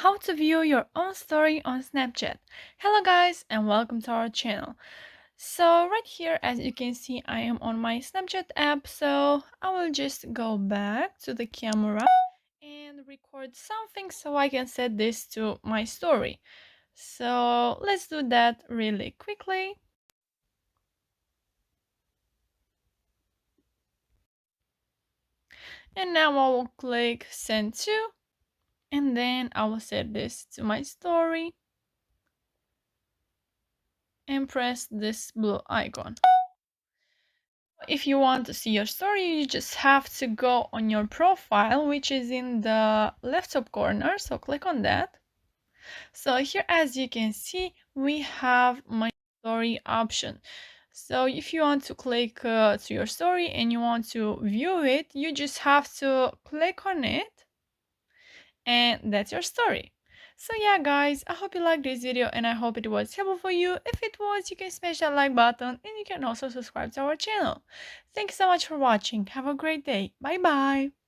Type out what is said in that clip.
How to view your own story on Snapchat. Hello guys and welcome to our channel. So right here, as you can see, I am on my Snapchat app. So I will just go back to the camera and record something so I can set this to my story. So let's do that really quickly. And now I will click send to, and then I will set this to my story and press this blue icon. If you want to see your story, you just have to go on your profile, which is in the left top corner. So click on that. So here, as you can see, we have my story option. So if you want to click to your story and you want to view it, you just have to click on it and that's your story. So yeah guys, I hope you liked this video and I hope it was helpful for you. If it was, you can smash that like button and you can also subscribe to our channel. Thanks so much for watching. Have a great day. Bye bye.